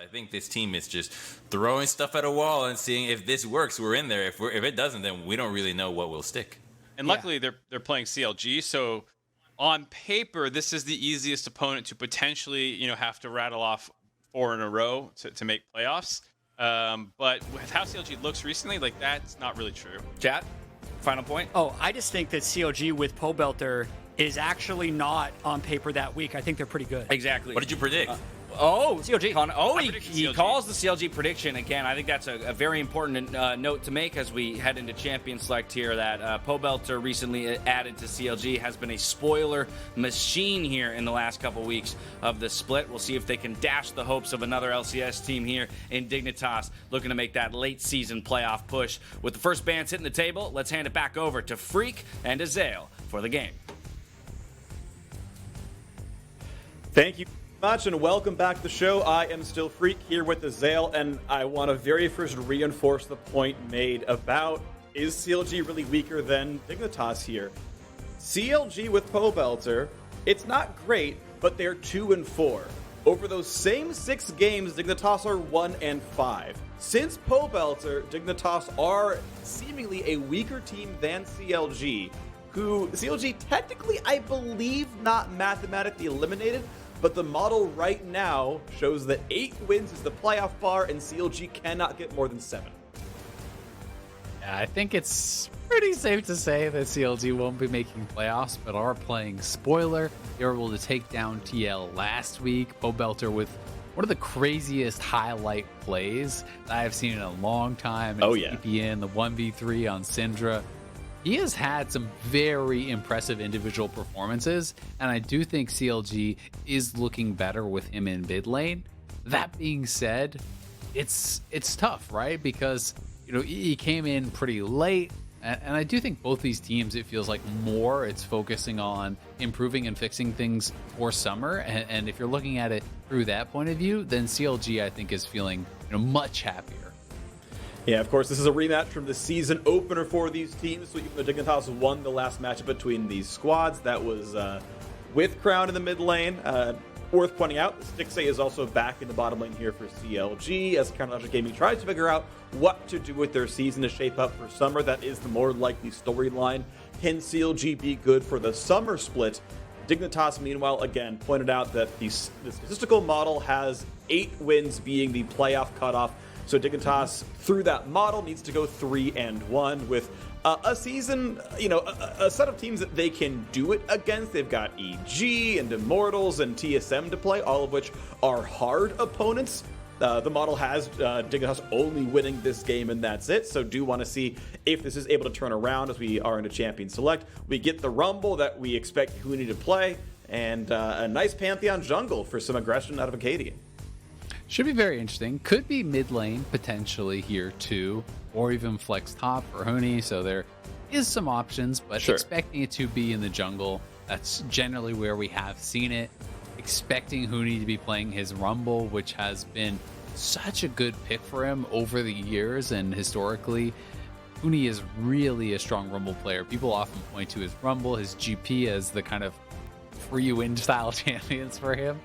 I think this team is just throwing stuff at a wall and seeing if this works, we're in there. If it doesn't, then we don't really know what will stick. And luckily, they're playing CLG, so on paper, this is the easiest opponent to potentially, have to rattle off 4 in a row to make playoffs. But with how CLG looks recently, like that's not really true. Chat, final point. Oh, I just think that CLG with Pobelter is actually not on paper that weak. I think they're pretty good. Exactly. What did you predict? CLG. He calls the CLG prediction again. I think that's a very important note to make as we head into Champion Select here. That Pobelter recently added to CLG has been a spoiler machine here in the last couple weeks of the split. We'll see if they can dash the hopes of another LCS team here in Dignitas, looking to make that late season playoff push. With the first bans hitting the table, let's hand it back over to Freak and Azael for the game. Thank you much and welcome back to the show. I am still Freak here with Azael, and I want to very first reinforce the point made about, is CLG really weaker than Dignitas here? CLG with Pobelter, it's not great, but they're 2-4. Over those same 6 games, Dignitas are 1-5. Since Pobelter, Dignitas are seemingly a weaker team than CLG, who CLG technically, I believe, not mathematically eliminated, but the model right now shows that 8 wins is the playoff bar, and CLG cannot get more than 7. Yeah, I think it's pretty safe to say that CLG won't be making playoffs, but are playing spoiler. They were able to take down TL last week. Pobelter with one of the craziest highlight plays that I've seen in a long time. VPN, the 1v3 on Syndra. He has had some very impressive individual performances, and I do think CLG is looking better with him in mid lane. That being said, it's tough, right? Because he came in pretty late, and I do think both these teams, it feels like more it's focusing on improving and fixing things for summer. And if you're looking at it through that point of view, then CLG I think is feeling much happier. Yeah, of course, this is a rematch from the season opener for these teams. So even though Dignitas won the last matchup between these squads, that was with Crown in the mid lane. Worth pointing out, Stixay is also back in the bottom lane here for CLG, as Counterlogic Gaming tries to figure out what to do with their season to shape up for summer. That is the more likely storyline. Can CLG be good for the summer split? Dignitas, meanwhile, again, pointed out that the statistical model has 8 wins being the playoff cutoff. So Dignitas, through that model, needs to go 3-1 with a season, a set of teams that they can do it against. They've got EG and Immortals and TSM to play, all of which are hard opponents. The model has Dignitas only winning this game, and that's it. So do want to see if this is able to turn around as we are in a Champion Select. We get the Rumble that we expect Huni to play, and a nice Pantheon jungle for some aggression out of Acadian. Should be very interesting. Could be mid lane potentially here too, or even flex top for Huni. So there is some options, but expecting it to be in the jungle, that's generally where we have seen it. Expecting Huni to be playing his Rumble, which has been such a good pick for him over the years and historically. Huni is really a strong Rumble player. People often point to his Rumble, his GP as the kind of free win style champions for him.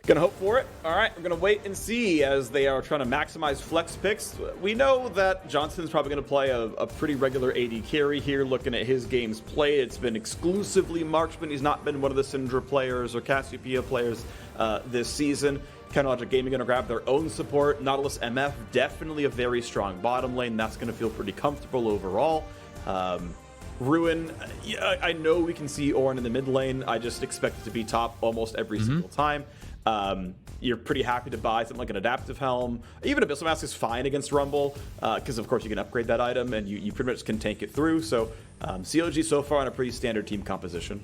Gonna hope for it. All right, we're gonna wait and see as they are trying to maximize flex picks. We know that Johnsun's probably gonna play a pretty regular AD carry here. Looking at his games played, it's been exclusively Marksman. He's not been one of the Syndra players or Cassiopeia players this season. Counterlogic Gaming gonna grab their own support. Nautilus MF, definitely a very strong bottom lane. That's gonna feel pretty comfortable overall. Ruin, I know we can see Ornn in the mid lane. I just expect it to be top almost every single time. You're pretty happy to buy something like an Adaptive Helm. Even Abyssal Mask is fine against Rumble, because of course you can upgrade that item and you pretty much can tank it through. So CLG so far on a pretty standard team composition.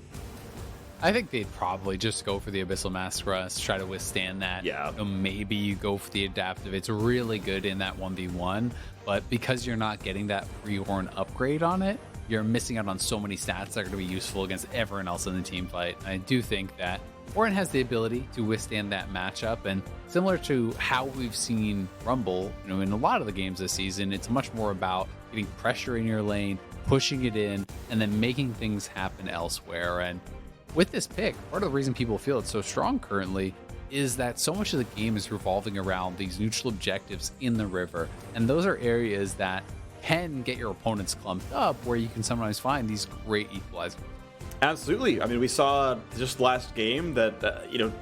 I think they'd probably just go for the Abyssal Mask Rust, try to withstand that. Yeah. Maybe you go for the Adaptive. It's really good in that 1v1, but because you're not getting that free Ornn upgrade on it, you're missing out on so many stats that are going to be useful against everyone else in the team fight. I do think that Ornn has the ability to withstand that matchup, and similar to how we've seen Rumble, in a lot of the games this season, it's much more about getting pressure in your lane, pushing it in, and then making things happen elsewhere. And with this pick, part of the reason people feel it's so strong currently, is that so much of the game is revolving around these neutral objectives in the river. And those are areas that can get your opponents clumped up, where you can sometimes find these great equalizers. Absolutely. I mean, we saw just last game that,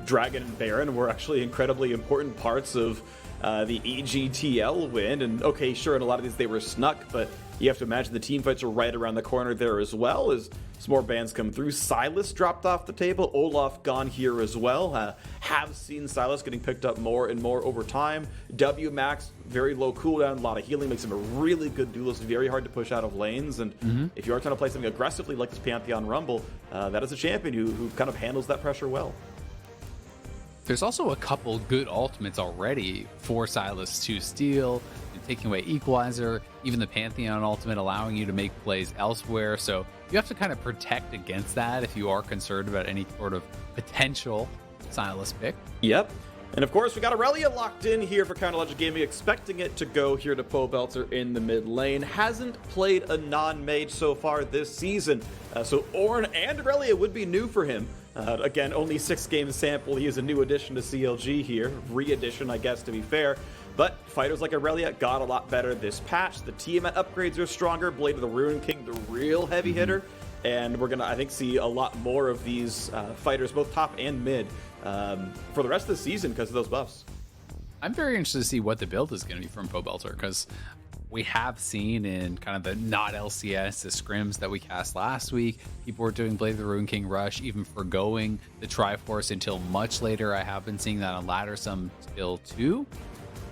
Dragon and Baron were actually incredibly important parts of the EGTL win. And okay, sure, in a lot of these they were snuck, but you have to imagine the team fights are right around the corner there as well as some more bans come through. Silas dropped off the table. Olaf gone here as well. Have seen Silas getting picked up more and more over time. W Max, very low cooldown, a lot of healing, makes him a really good duelist, very hard to push out of lanes. And if you are trying to play something aggressively like this Pantheon Rumble, that is a champion who kind of handles that pressure well. There's also a couple good ultimates already for Silas to steal, taking away Equalizer, even the Pantheon ultimate allowing you to make plays elsewhere. So you have to kind of protect against that if you are concerned about any sort of potential Silas pick. Yep. And of course, we got Aurelia locked in here for Counter-Logic Gaming, expecting it to go here to Pobelter in the mid lane. Hasn't played a non-mage so far this season, so Ornn and Aurelia would be new for him. Again, only 6 game sample. He is a new addition to CLG here. Re-addition, I guess, to be fair. But fighters like Aurelia got a lot better this patch. The Tiamat upgrades are stronger. Blade of the Ruin King, the real heavy hitter. And we're going to, I think, see a lot more of these fighters, both top and mid, for the rest of the season because of those buffs. I'm very interested to see what the build is going to be from Pobelter, because we have seen in kind of the not LCS, the scrims that we cast last week, people were doing Blade of the Ruin King Rush, even forgoing the Triforce until much later. I have been seeing that on ladder some still too.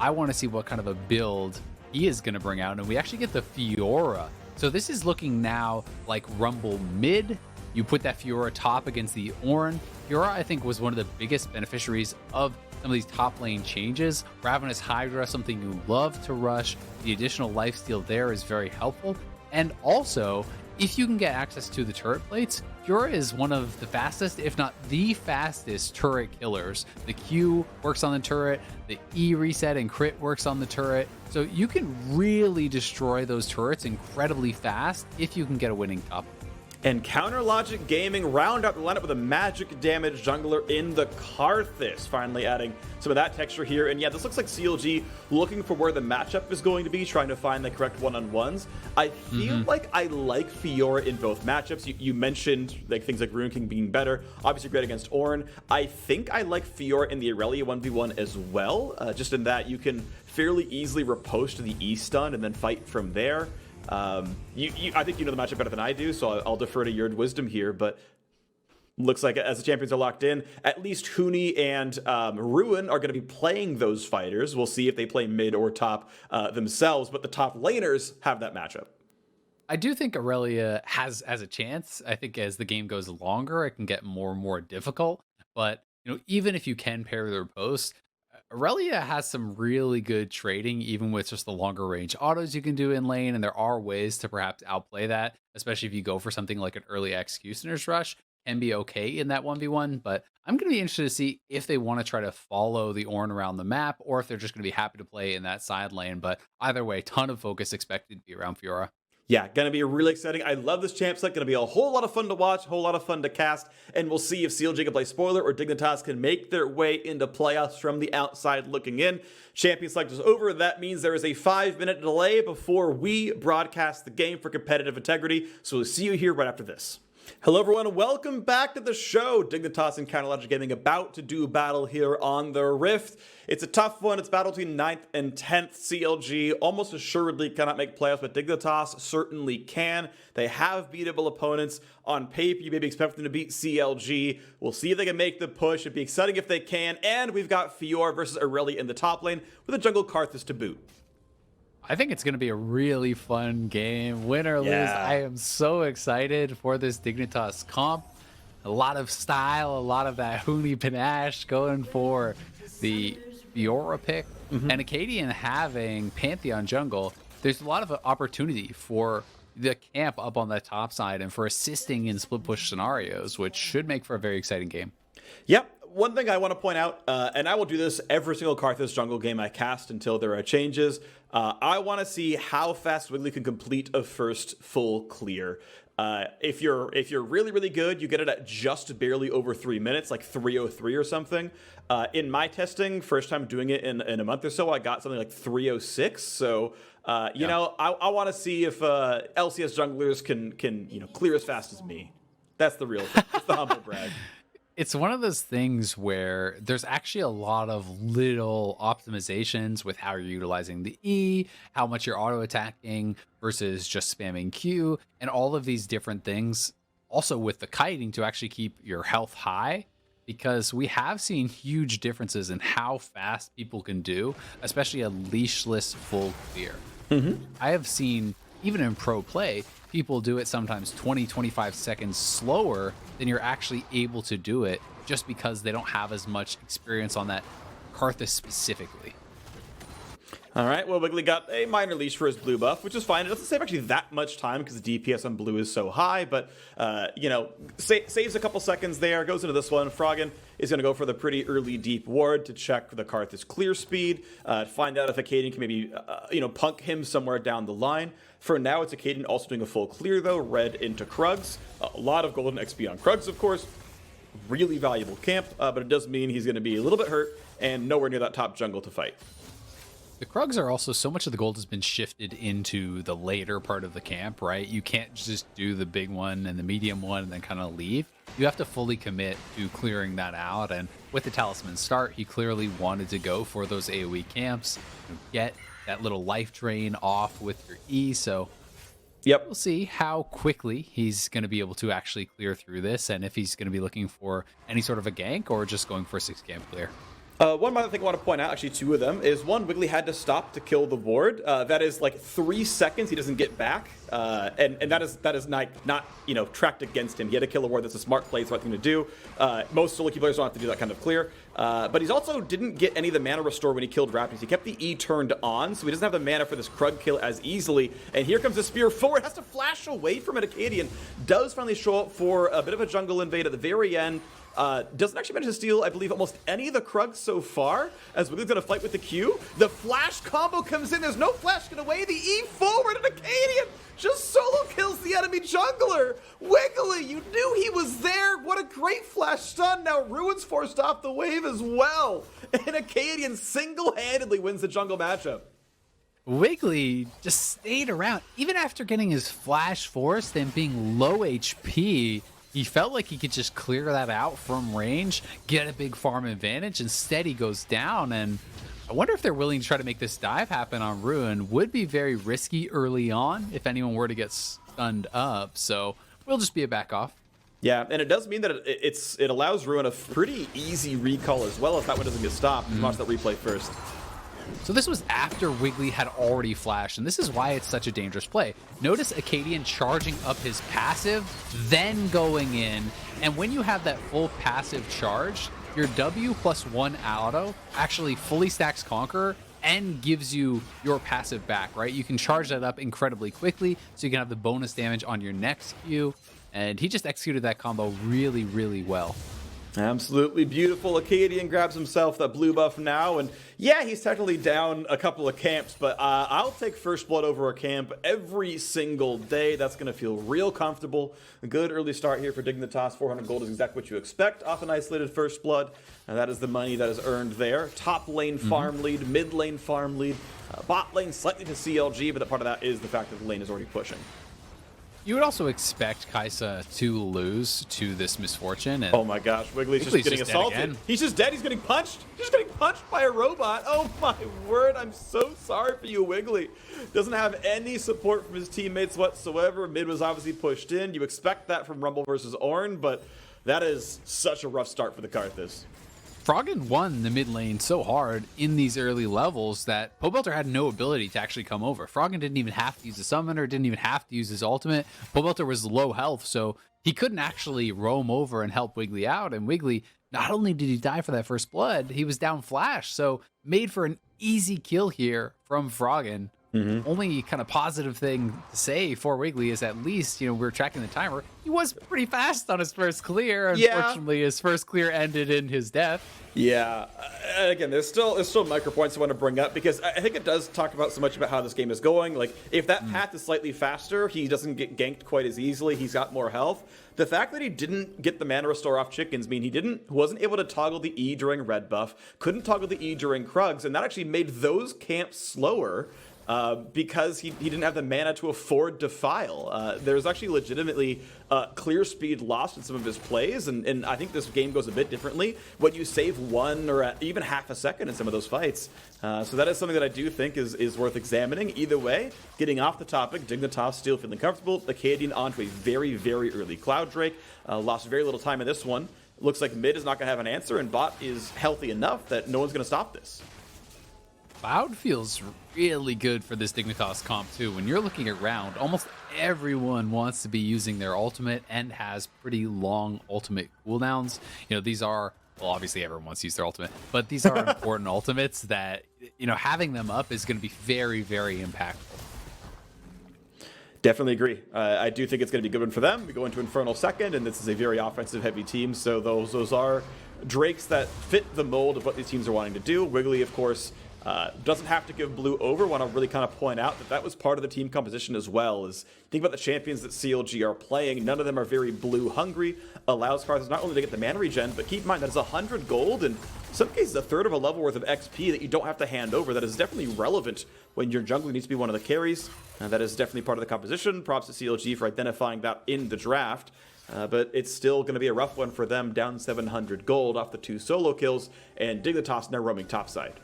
I want to see what kind of a build he is going to bring out, and we actually get the Fiora. So this is looking now like Rumble mid. You put that Fiora top against the Ornn. Fiora, I think, was one of the biggest beneficiaries of some of these top lane changes. Ravenous Hydra, something you love to rush. The additional lifesteal there is very helpful. And also, if you can get access to the turret plates, Fiora is one of the fastest, if not the fastest, turret killers. The Q works on the turret, the E reset and crit works on the turret. So you can really destroy those turrets incredibly fast if you can get a winning top. And Counter-Logic Gaming round out the lineup with a magic damage jungler in the Karthus, finally adding some of that texture here. And yeah, this looks like CLG looking for where the matchup is going to be, trying to find the correct one-on-ones. I feel like I like Fiora in both matchups. You mentioned like things like Ruin King being better, obviously great against Ornn. I think I like Fiora in the Aurelia 1v1 as well, just in that you can fairly easily riposte to the E-stun and then fight from there. I think you know the matchup better than I do, so I'll defer to your wisdom here, but looks like as the champions are locked in, at least Huni and Ruin are going to be playing those fighters. We'll see if they play mid or top themselves, but the top laners have that matchup. I do think Aurelia has a chance. I think as the game goes longer, it can get more and more difficult, but even if you can pair their posts, Aurelia has some really good trading, even with just the longer range autos you can do in lane, and there are ways to perhaps outplay that, especially if you go for something like an early Executioner's Rush, can be okay in that 1v1, but I'm going to be interested to see if they want to try to follow the Ornn around the map, or if they're just going to be happy to play in that side lane, but either way, ton of focus expected to be around Fiora. Yeah, going to be really exciting. I love this champ set. Going to be a whole lot of fun to watch, a whole lot of fun to cast, and we'll see if CLG can play spoiler or Dignitas can make their way into playoffs from the outside looking in. Champion select is over. That means there is a 5-minute delay before we broadcast the game for competitive integrity, so we'll see you here right after this. Hello everyone, welcome back to the show. Dignitas and Counter-Logic Gaming about to do battle here on the Rift. It's a tough one. It's battle between 9th and 10th. CLG almost assuredly cannot make playoffs, but Dignitas certainly can. They have beatable opponents. On paper, you maybe expect them to beat CLG. We'll see if they can make the push. It'd be exciting if they can. And we've got Fiora versus Aurelia in the top lane with a jungle Karthus to boot. I think it's going to be a really fun game. Win or lose, I am so excited for this Dignitas comp. A lot of style, a lot of that Huni panache going for the Fiora pick. And Acadian having Pantheon jungle, there's a lot of opportunity for the camp up on the top side and for assisting in split push scenarios, which should make for a very exciting game. Yep. One thing I want to point out, and I will do this every single Karthus jungle game I cast until there are changes, I want to see how fast Wiggily can complete a first full clear. If you're really, really good, you get it at just barely over 3 minutes, like 3:03 or something. In my testing, first time doing it in a month or so, I got something like 3:06. So, you know, I want to see if LCS junglers can clear as fast as me. That's the real thing. It's the humble brag. It's one of those things where there's actually a lot of little optimizations with how you're utilizing the E, how much you're auto attacking versus just spamming Q, and all of these different things. Also with the kiting to actually keep your health high, because we have seen huge differences in how fast people can do, especially a leashless full clear. I have seen, even in pro play, people do it sometimes 20-25 seconds slower than you're actually able to do it, just because they don't have as much experience on that Karthus specifically. All right, well, Wiggily got a minor leash for his blue buff, which is fine. It doesn't save actually that much time because the DPS on blue is so high, but, you know, saves a couple seconds there, goes into this one. Froggen is going to go for the pretty early deep ward to check the Karthus clear speed, find out if Acadian can maybe, punk him somewhere down the line. For now, it's Acadian also doing a full clear, though, red into Krugs. A lot of golden XP on Krugs, of course. Really valuable camp, but it does mean he's going to be a little bit hurt and nowhere near that top jungle to fight. The Krugs are also, so much of the gold has been shifted into the later part of the camp, right? You can't just do the big one and the medium one and then kind of leave. You have to fully commit to clearing that out. And with the Talisman start, he clearly wanted to go for those AoE camps, get that little life drain off with your E. So yep, we'll see how quickly he's going to be able to actually clear through this, and if he's going to be looking for any sort of a gank or just going for a 6 camp clear. One other thing I want to point out, actually two of them, is one, Wiggily had to stop to kill the ward. That is like 3 seconds he doesn't get back, and that is not tracked against him. He had to kill a ward. That's a smart play, it's the right thing to do. Most solo queue players don't have to do that kind of clear. But he's also didn't get any of the mana restore when he killed Raptors. He kept the E turned on, so he doesn't have the mana for this Krug kill as easily. And here comes the spear forward, has to flash away from it. Acadian does finally show up for a bit of a jungle invade at the very end. Doesn't actually manage to steal, I believe, almost any of the Krugs so far, as Wiggly's going to fight with the Q. The flash combo comes in. There's no flash get away. The E forward, and Acadian just solo kills the enemy jungler. Wiggily, you knew he was there. What a great flash stun. Now Ruin's forced off the wave as well. And Acadian single-handedly wins the jungle matchup. Wiggily just stayed around. Even after getting his flash forced and being low HP, he felt like he could just clear that out from range, get a big farm advantage. Instead, he goes down, and I wonder if they're willing to try to make this dive happen on Ruin. Would be very risky early on if anyone were to get stunned up, so we'll just be a back off. Yeah, and it does mean that it allows Ruin a pretty easy recall as well if that one doesn't get stopped. Watch that replay first. So this was after Wiggily had already flashed, and this is why it's such a dangerous play. Notice Acadian charging up his passive, then going in, and when you have that full passive charge, your W+1 auto actually fully stacks Conqueror and gives you your passive back, right? You can charge that up incredibly quickly, so you can have the bonus damage on your next Q, and he just executed that combo really, really well. Absolutely beautiful. Acadian grabs himself that blue buff now, and yeah, he's technically down a couple of camps, but I'll take first blood over a camp every single day. That's going to feel real comfortable. A good early start here for Dignitas. 400 gold is exactly what you expect off an isolated first blood, and that is the money that is earned there. Top lane farm lead, mid lane farm lead, bot lane slightly to CLG, but part of that is the fact that the lane is already pushing. You would also expect Kai'Sa to lose to this misfortune. And oh my gosh, Wiggly's just getting assaulted. He's just dead. He's getting punched. He's just getting punched by a robot. Oh my word, I'm so sorry for you, Wiggily. Doesn't have any support from his teammates whatsoever. Mid was obviously pushed in. You expect that from Rumble versus Ornn, but that is such a rough start for the Karthus. Froggen won the mid lane so hard in these early levels that Pobelter had no ability to actually come over. Froggen didn't even have to use the summoner, didn't even have to use his ultimate. Pobelter was low health, so he couldn't actually roam over and help Wiggily out. And Wiggily, not only did he die for that first blood, he was down flash, so made for an easy kill here from Froggen. Only kind of positive thing to say for Wiggily is at least, we're tracking the timer. He was pretty fast on his first clear. Unfortunately, his first clear ended in his death. Yeah, again, there's still micro points I want to bring up because I think it does talk about so much about how this game is going. Like, if that path is slightly faster, he doesn't get ganked quite as easily. He's got more health. The fact that he didn't get the mana restore off chickens mean he wasn't able to toggle the E during red buff, couldn't toggle the E during Krugs, and that actually made those camps slower. Because he didn't have the mana to afford Defile. There's actually legitimately clear speed lost in some of his plays, and I think this game goes a bit differently when you save 1 or even half a second in some of those fights. So that is something that I do think is worth examining. Either way, getting off the topic, Dignitas still feeling comfortable. The Acadian onto a very, very early Cloud Drake. Lost very little time in this one. Looks like mid is not going to have an answer, and bot is healthy enough that no one's going to stop this. Cloud feels really good for this Dignitas comp too. When you're looking around, almost everyone wants to be using their ultimate and has pretty long ultimate cooldowns. These are, well, obviously everyone wants to use their ultimate, but these are important ultimates that, having them up is going to be very, very impactful. Definitely agree. I do think it's going to be a good one for them. We go into Infernal second, and this is a very offensive-heavy team, so those are Drakes that fit the mold of what these teams are wanting to do. Wiggily, of course, doesn't have to give blue over. Want to really kind of point out that was part of the team composition as well. Is think about the champions that CLG are playing. None of them are very blue hungry. Allows Karthus not only to get the mana regen, but keep in mind that is 100 gold and in some cases a third of a level worth of XP that you don't have to hand over. That is definitely relevant when your jungler needs to be one of the carries. That is definitely part of the composition. Props to CLG for identifying that in the draft. But it's still going to be a rough one for them, down 700 gold off the 2 solo kills, and Dignitas now roaming topside.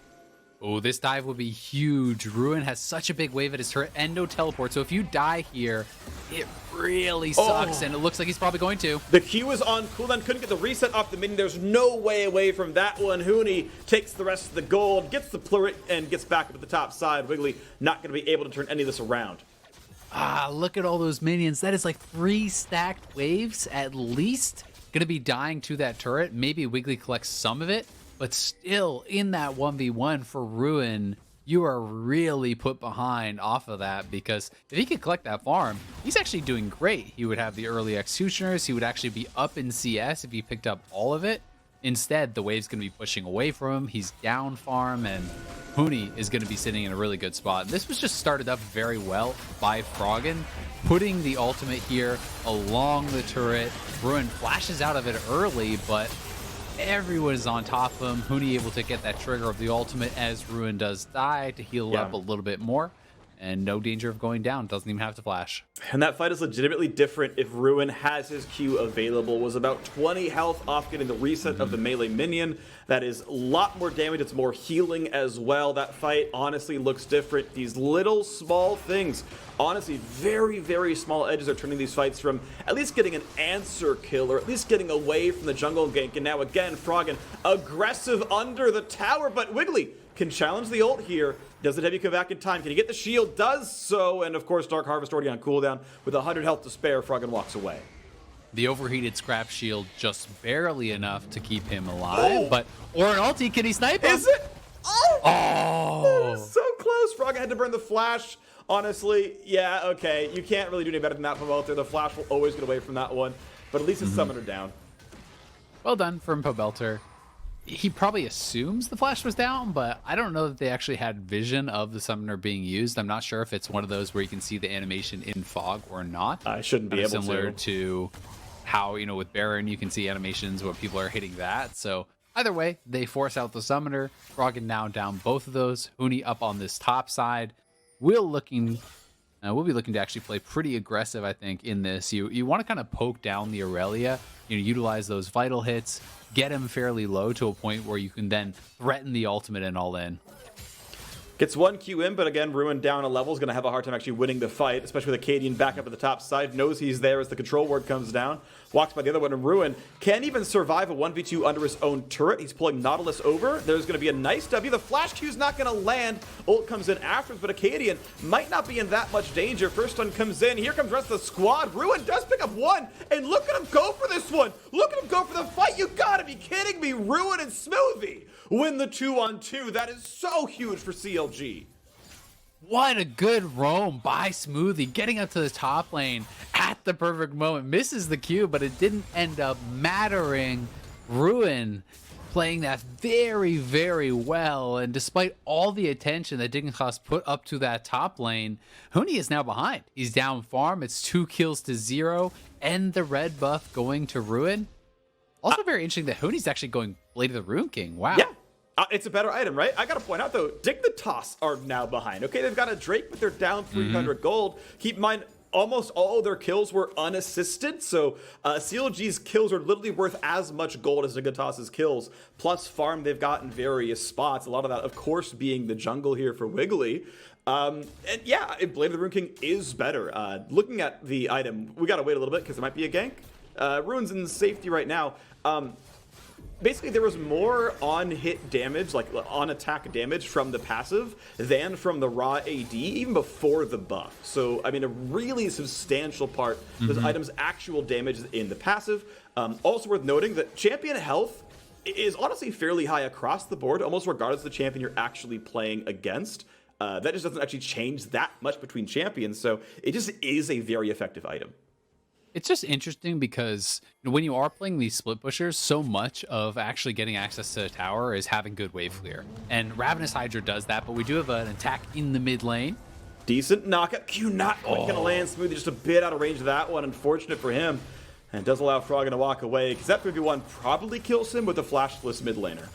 Oh, this dive would be huge. Ruin has such a big wave at his turret and no teleport, so if you die here, it really sucks, and it looks like he's probably going to. The Q is on cooldown, couldn't get the reset off the minion. There's no way away from that one. Huni takes the rest of the gold, gets the pleuret, and gets back up at the top side. Wiggily not going to be able to turn any of this around. Look at all those minions. That is like 3 stacked waves at least. Going to be dying to that turret. Maybe Wiggily collects some of it. But still, in that 1v1 for Ruin, you are really put behind off of that, because if he could collect that farm, he's actually doing great. He would have the early executioners. He would actually be up in CS if he picked up all of it. Instead, the wave's going to be pushing away from him. He's down farm, and Huni is going to be sitting in a really good spot. This was just started up very well by Froggen, putting the ultimate here along the turret. Ruin flashes out of it early, but everyone is on top of him. Huni able to get that trigger of the ultimate as Ruin does die to heal up a little bit more. And no danger of going down. Doesn't even have to flash. And that fight is legitimately different if Ruin has his Q available. Was about 20 health off getting the reset of the melee minion. That is a lot more damage. It's more healing as well. That fight honestly looks different. These little small things, honestly very, very small edges are turning these fights from at least getting an answer kill or at least getting away from the jungle gank. And now again, Froggen aggressive under the tower, but Wiggily can challenge the ult here. Does the W come back in time? Can he get the shield? Does so. And of course, Dark Harvest already on cooldown. With 100 health to spare, Froggen walks away. The overheated scrap shield just barely enough to keep him alive. But, or an ulti, can he snipe him? Is it? Oh! So close. Froggen had to burn the flash. Honestly, yeah, okay. You can't really do any better than that from Pobelter. The flash will always get away from that one. But at least it's summoned her down. Well done from Pobelter. He probably assumes the flash was down, but I don't know that they actually had vision of the summoner being used. I'm not sure if it's one of those where you can see the animation in fog or not. I shouldn't be able to. Similar to how, with Baron, you can see animations when people are hitting that. So either way, they force out the summoner. Froggen now down both of those. Huni up on this top side. We'll be looking to actually play pretty aggressive, I think, in this. You want to kind of poke down the Aurelia, utilize those vital hits, get him fairly low to a point where you can then threaten the ultimate and all in. Gets 1 Q in, but again, Ruin down a level is going to have a hard time actually winning the fight, especially with Acadian back up at the top side. Knows he's there as the control ward comes down. Walks by the other one, and Ruin can't even survive a 1v2 under his own turret. He's pulling Nautilus over. There's going to be a nice W. The flash Q's not going to land. Ult comes in afterwards, but Acadian might not be in that much danger. First one comes in. Here comes the rest of the squad. Ruin does pick up one, and look at him go for this one. Look at him go for the fight. You gotta be kidding me. Ruin and Smoothie win the 2-on-2. That is so huge for CLG. What a good roam by Smoothie, getting up to the top lane at the perfect moment. Misses the Q, but it didn't end up mattering. Ruin playing that very, very well. And despite all the attention that Dignitas put up to that top lane, Huni is now behind. He's down farm. It's 2 kills to 0. And the red buff going to Ruin. Also very interesting that Huni's actually going Blade of the Rune King. Wow. Yeah. It's a better item, right? I gotta point out, though, Dignitas are now behind. Okay, they've got a Drake, but they're down 300 gold. Keep in mind, almost all their kills were unassisted, so CLG's kills are literally worth as much gold as Dignitas's kills, plus farm they've got in various spots. A lot of that, of course, being the jungle here for Wiggily. And yeah, Blade of the Rune King is better. Looking at the item, we gotta wait a little bit because there might be a gank. Rune's in safety right now. Basically, there was more on-hit damage, like on-attack damage from the passive than from the raw AD, even before the buff. So, I mean, a really substantial part of this item's actual damage is in the passive. Also worth noting that champion health is honestly fairly high across the board, almost regardless of the champion you're actually playing against. That just doesn't actually change that much between champions, so it just is a very effective item. It's just interesting because when you are playing these split pushers, so much of actually getting access to the tower is having good wave clear. And Ravenous Hydra does that, but we do have an attack in the mid lane. Decent knockup. Q not quite going to land. Smoothie just a bit out of range of that one. Unfortunate for him. And it does allow Froggen to walk away, because that 3v1 probably kills him with a flashless mid laner.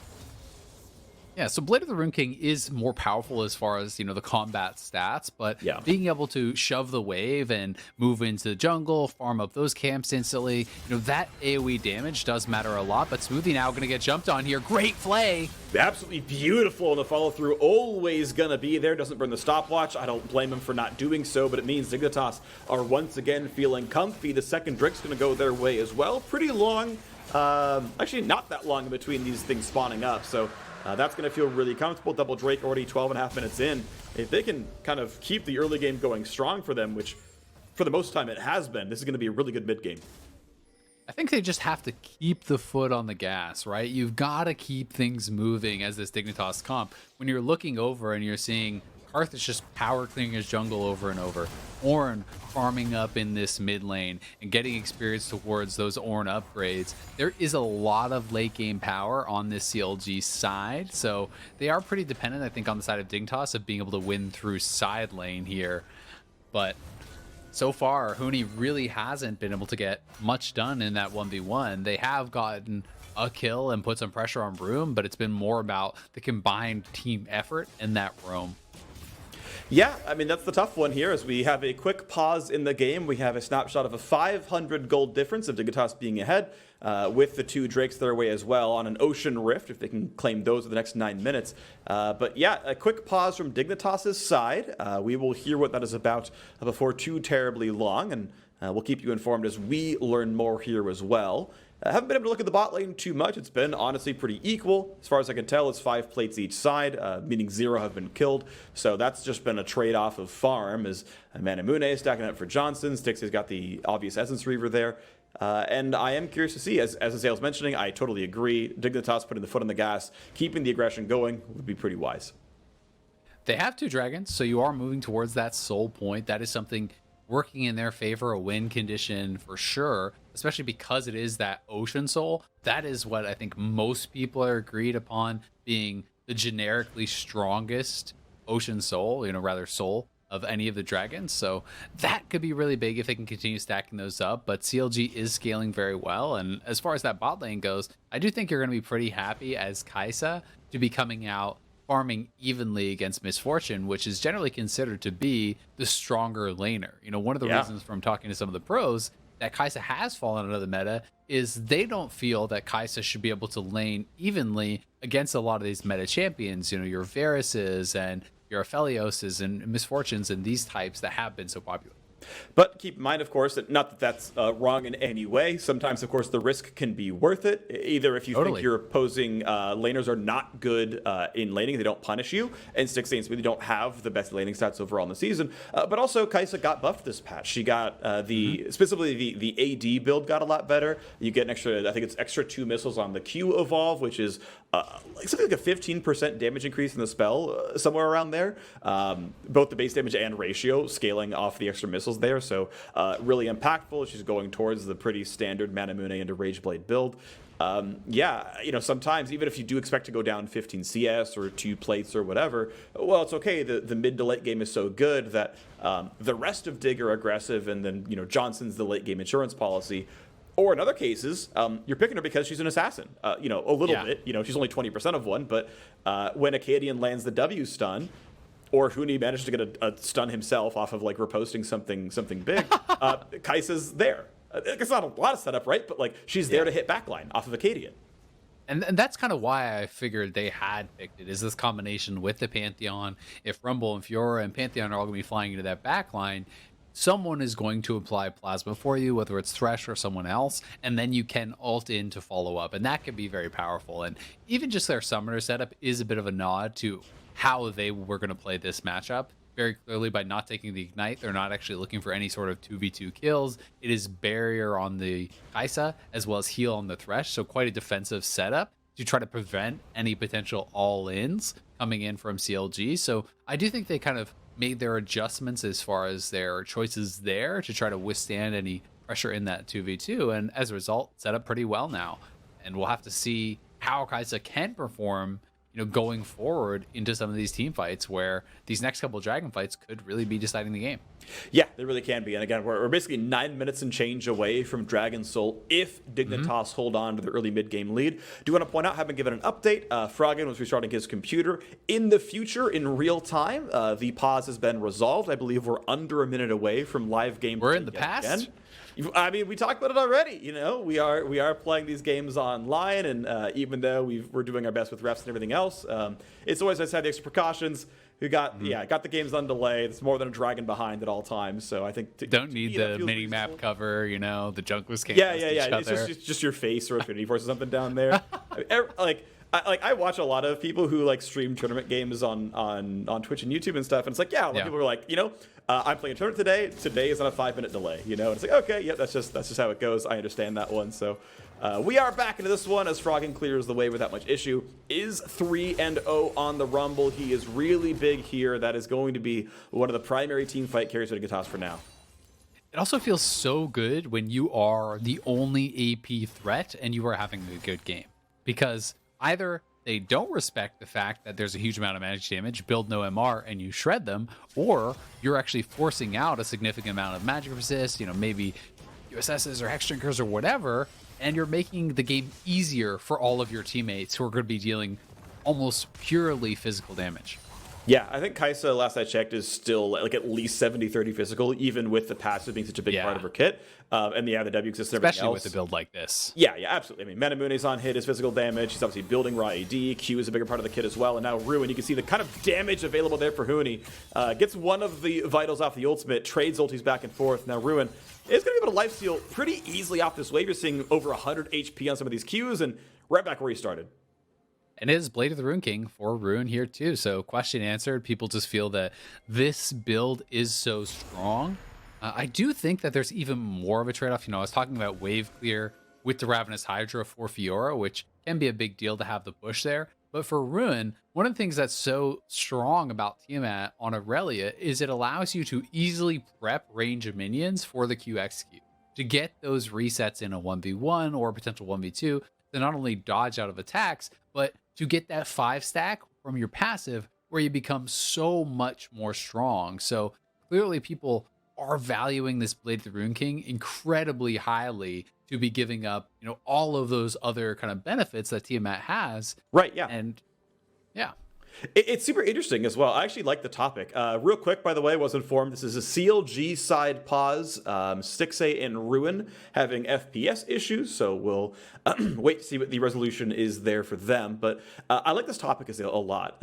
Yeah, so Blade of the Rune King is more powerful as far as, the combat stats, but being able to shove the wave and move into the jungle, farm up those camps instantly, that AoE damage does matter a lot, but Smoothie now going to get jumped on here. Great play! Absolutely beautiful, and the follow-through always going to be there. Doesn't burn the stopwatch. I don't blame him for not doing so, but it means Dignitas are once again feeling comfy. The second Drake's going to go their way as well. Pretty long, actually not that long in between these things spawning up, so that's going to feel really comfortable. Double Drake already 12.5 minutes in. If they can kind of keep the early game going strong for them, which for the most time it has been, this is going to be a really good mid game. I think they just have to keep the foot on the gas, right? You've got to keep things moving as this Dignitas comp. When you're looking over and you're seeing Karth is just power clearing his jungle over and over. Ornn farming up in this mid lane and getting experience towards those Ornn upgrades. There is a lot of late game power on this CLG side, so they are pretty dependent, I think, on the side of Dignitas of being able to win through side lane here. But so far, Huni really hasn't been able to get much done in that 1v1. They have gotten a kill and put some pressure on Room, but it's been more about the combined team effort in that roam. Yeah, I mean, that's the tough one here as we have a quick pause in the game. We have a snapshot of a 500 gold difference of Dignitas being ahead with the 2 Drakes their way as well on an Ocean Rift, if they can claim those in the next 9 minutes. But yeah, a quick pause from Dignitas' side. We will hear what that is about before too terribly long, and we'll keep you informed as we learn more here as well. I haven't been able to look at the bot lane too much. It's been honestly pretty equal. As far as I can tell, it's 5 plates each side, meaning 0 have been killed. So that's just been a trade-off of farm as Manamune stacking up for Johnsun. Stixie's got the obvious Essence Reaver there. And I am curious to see, as Azale was mentioning, I totally agree. Dignitas putting the foot on the gas, keeping the aggression going would be pretty wise. They have 2 dragons, so you are moving towards that soul point. That is something working in their favor, a win condition for sure, especially because it is that ocean soul. That is what I think most people are agreed upon being the generically strongest ocean soul, rather soul of any of the dragons. So that could be really big if they can continue stacking those up. But CLG is scaling very well. And as far as that bot lane goes, I do think you're going to be pretty happy as Kai'Sa to be coming out farming evenly against Misfortune, which is generally considered to be the stronger laner. One of the reasons from talking to some of the pros that Kai'Sa has fallen out of the meta is they don't feel that Kai'Sa should be able to lane evenly against a lot of these meta champions, your Varus's and your Aphelios's and Misfortunes and these types that have been so popular. But keep in mind, of course, that not that that's wrong in any way. Sometimes, of course, the risk can be worth it. Either if you think your opposing laners are not good in laning, they don't punish you, and Stixxay and Smoothie don't have the best laning stats overall in the season. But also, Kai'Sa got buffed this patch. She got specifically the AD build got a lot better. You get an extra, I think it's extra 2 missiles on the Q evolve, which is something like a 15% damage increase in the spell, somewhere around there. Both the base damage and ratio scaling off the extra missiles there. So really impactful. She's going towards the pretty standard Manamune into Rageblade build. Sometimes even if you do expect to go down 15 CS or 2 plates or whatever, well, it's okay. The mid to late game is so good that the rest of Dig are aggressive, and then Johnsun's the late game insurance policy. Or in other cases, you're picking her because she's an assassin. A little bit. She's only 20% of one, but when Acadian lands the W stun, or Huni manages to get a stun himself off of like reposting something big, Kai'Sa's there. It's not a lot of setup, right? But like she's there to hit backline off of Acadian. And that's kind of why I figured they had picked it, is this combination with the Pantheon. If Rumble and Fiora and Pantheon are all going to be flying into that backline, someone is going to apply plasma for you, whether it's Thresh or someone else, and then you can ult in to follow up. And that can be very powerful. And even just their summoner setup is a bit of a nod to how they were going to play this matchup. Very clearly, by not taking the Ignite, they're not actually looking for any sort of 2v2 kills. It is barrier on the Kai'Sa as well as heal on the Thresh, so quite a defensive setup to try to prevent any potential all-ins coming in from CLG. So I do think they kind of made their adjustments as far as their choices there to try to withstand any pressure in that 2v2, and as a result, set up pretty well now. And we'll have to see how Kai'Sa can perform going forward into some of these team fights where these next couple of Dragon fights could really be deciding the game. Yeah, they really can be. And again, we're basically 9 minutes and change away from Dragon Soul if Dignitas hold on to the early mid-game lead. Do want to point out, haven't given an update. Froggen was restarting his computer. In the future, in real time, the pause has been resolved. I believe we're under a minute away from live game. We're in the past? Again. I mean, we talked about it already. We are playing these games online, and even though we're doing our best with refs and everything else, it's always nice to have the extra precautions. We got got the games on delay. It's more than a dragon behind at all times. So I think don't need the mini map cover. The junglers can't. Yeah. It's just your face or Infinity Force or something down there. I watch a lot of people who stream tournament games on Twitch and YouTube and stuff, and it's like, a lot of people are like, I'm playing a tournament today. Today is on a 5-minute delay, and it's like, okay, yeah, that's just how it goes. I understand that one. So we are back into this one as Froggen clears the way without much issue. Is 3-0 on the Rumble. He is really big here. That is going to be one of the primary team fight carries for Dignitas for now. It also feels so good when you are the only AP threat and you are having a good game, because either they don't respect the fact that there's a huge amount of magic damage, build no MR, and you shred them, or you're actually forcing out a significant amount of magic resist, maybe USSs or Hex Drinkers or whatever, and you're making the game easier for all of your teammates who are going to be dealing almost purely physical damage. Yeah, I think Kai'Sa, last I checked, is still at least 70-30 physical, even with the passive being such a big part of her kit. And the W exists and everything especially else. with a build like this. Yeah, absolutely. I mean, Manamune's on hit is physical damage. She's obviously building raw AD. Q is a bigger part of the kit as well. And now Ruin, you can see the kind of damage available there for Huni. Gets one of the vitals off the ultimate, trades ultis back and forth. Now Ruin is going to be able to lifesteal pretty easily off this wave. You're seeing over 100 HP on some of these Qs, and right back where you started. And it is Blade of the Rune King for Rune here too. So question answered. People just feel that this build is so strong. I do think that there's even more of a trade-off. I was talking about wave clear with the Ravenous Hydra for Fiora, which can be a big deal to have the push there. But for Ruin, one of the things that's so strong about Tiamat on Aurelia is it allows you to easily prep range of minions for the Q execute to get those resets in a 1v1 or a potential 1v2 to not only dodge out of attacks, but to get that 5-stack from your passive where you become so much more strong. So clearly people are valuing this Blade of the Rune King incredibly highly to be giving up, all of those other kind of benefits that Tiamat has. Right, yeah. And yeah. It's super interesting as well. I actually like the topic. Real quick, by the way, I was informed this is a CLG side pause. Stixxay and Ruin having FPS issues, so we'll wait to see what the resolution is there for them. But I like this topic a lot.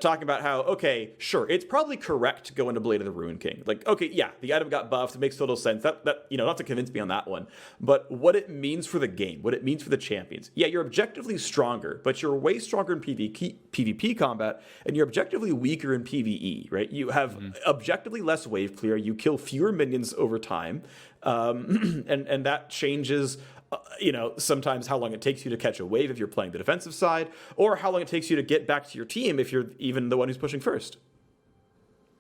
talking about how, okay, sure, it's probably correct to go into Blade of the Ruin King. Like, okay, yeah, the item got buffed. It makes total sense. That not to convince me on that one. But what it means for the game, what it means for the champions. Yeah, you're objectively stronger, but you're way stronger in PvP combat, and you're objectively weaker in PvE, right? You have objectively less wave clear. You kill fewer minions over time, and that changes sometimes how long it takes you to catch a wave if you're playing the defensive side, or how long it takes you to get back to your team if you're even the one who's pushing first.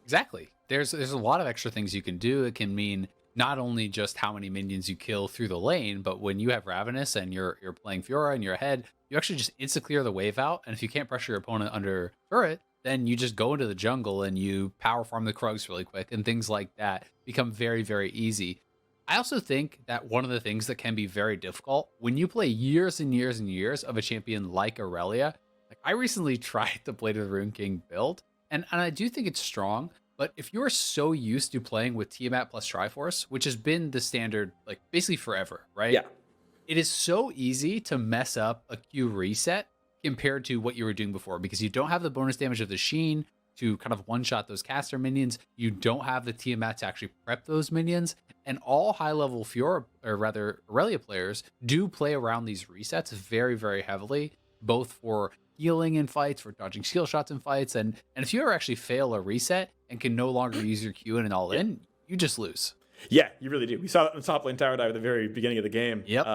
Exactly. There's a lot of extra things you can do. It can mean not only just how many minions you kill through the lane, but when you have Ravenous and you're playing Fiora and you're ahead, you actually just insta clear the wave out. And if you can't pressure your opponent under turret, then you just go into the jungle and you power farm the Krugs really quick, and things like that become very, very easy. I also think that one of the things that can be very difficult when you play years and years and years of a champion like Aurelia, like I recently tried the Blade of the Rune King build, and I do think it's strong, but if you're so used to playing with Tiamat plus Triforce, which has been the standard like basically forever, right? Yeah. It is so easy to mess up a Q reset compared to what you were doing before, because you don't have the bonus damage of the Sheen to kind of one-shot those caster minions. You don't have the Tiamat to actually prep those minions. And all high-level Fiora, or rather Aurelia players, do play around these resets very, very heavily, both for healing in fights, for dodging skill shots in fights. And if you ever actually fail a reset and can no longer use your Q in an all-in, you just lose. Yeah, you really do. We saw that in the top lane tower dive at the very beginning of the game. Yep.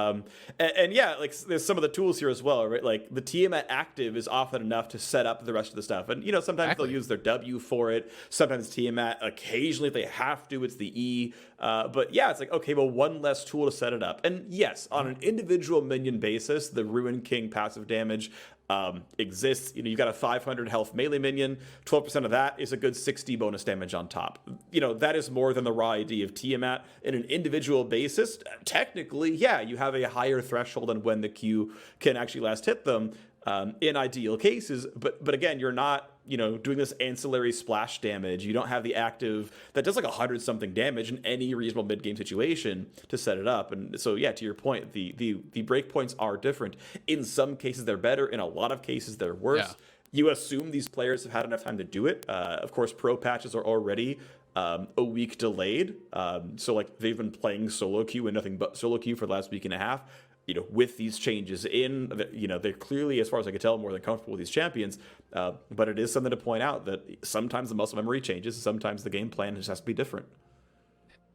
And yeah, like there's some of the tools here as well, right? Like the Tiamat active is often enough to set up the rest of the stuff. And sometimes they'll use their W for it. Sometimes Tiamat, occasionally if they have to, it's the E. But yeah, it's like, okay, well, one less tool to set it up. And yes, on an individual minion basis, the Ruin King passive damage exists. You got a 500 health melee minion. 12% of that is a good 60 bonus damage on top. That is more than the raw ID of Tiamat. In an individual basis, technically, yeah, you have a higher threshold on when the Q can actually last hit them in ideal cases. But again, you're not doing this ancillary splash damage. You don't have the active that does like 100-something damage in any reasonable mid-game situation to set it up. And so, yeah, to your point, the breakpoints are different. In some cases, they're better. In a lot of cases, they're worse. Yeah. You assume these players have had enough time to do it. Of course, pro patches are already a week delayed. So, like, they've been playing solo queue and nothing but solo queue for the last week and a half. With these changes in, they're clearly, as far as I can tell, more than comfortable with these champions. But it is something to point out that sometimes the muscle memory changes, sometimes the game plan just has to be different.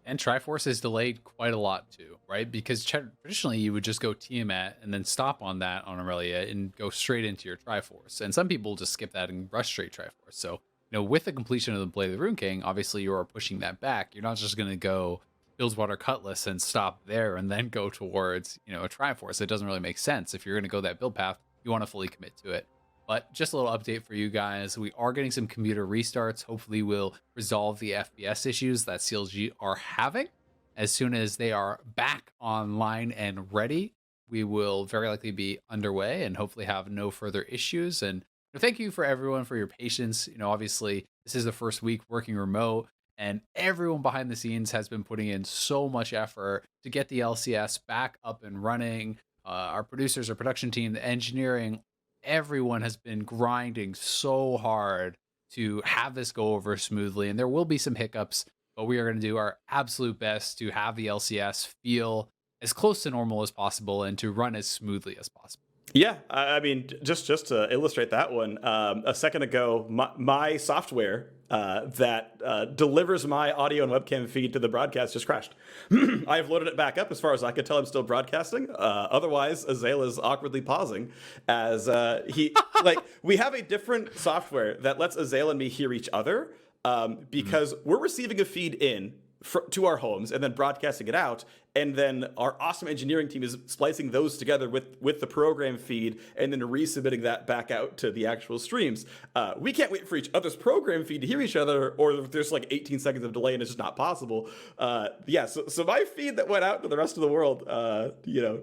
And Triforce is delayed quite a lot too, right? Because traditionally you would just go Tiamat and then stop on that on Aurelia and go straight into your Triforce. And some people just skip that and rush straight Triforce. So, with the completion of the Blade of the Rune King, obviously you are pushing that back. You're not just going to go Bilgewater Cutlass and stop there and then go towards, a Triforce. It doesn't really make sense. If you're going to go that build path, you want to fully commit to it. But just a little update for you guys. We are getting some computer restarts. Hopefully we'll resolve the FPS issues that CLG are having. As soon as they are back online and ready, we will very likely be underway and hopefully have no further issues. And thank you for everyone for your patience. Obviously this is the first week working remote, and everyone behind the scenes has been putting in so much effort to get the LCS back up and running. Our producers, our production team, the engineering, everyone has been grinding so hard to have this go over smoothly. And there will be some hiccups, but we are going to do our absolute best to have the LCS feel as close to normal as possible and to run as smoothly as possible. Yeah, I mean, just to illustrate that one, a second ago, my software that delivers my audio and webcam feed to the broadcast just crashed. I've loaded it back up. As far as I can tell, I'm still broadcasting. Otherwise, Azael is awkwardly pausing as we have a different software that lets Azael and me hear each other because we're receiving a feed in to our homes and then broadcasting it out, and then our awesome engineering team is splicing those together with the program feed and then resubmitting that back out to the actual streams. We can't wait for each other's program feed to hear each other, or there's like 18 seconds of delay and it's just not possible. So my feed that went out to the rest of the world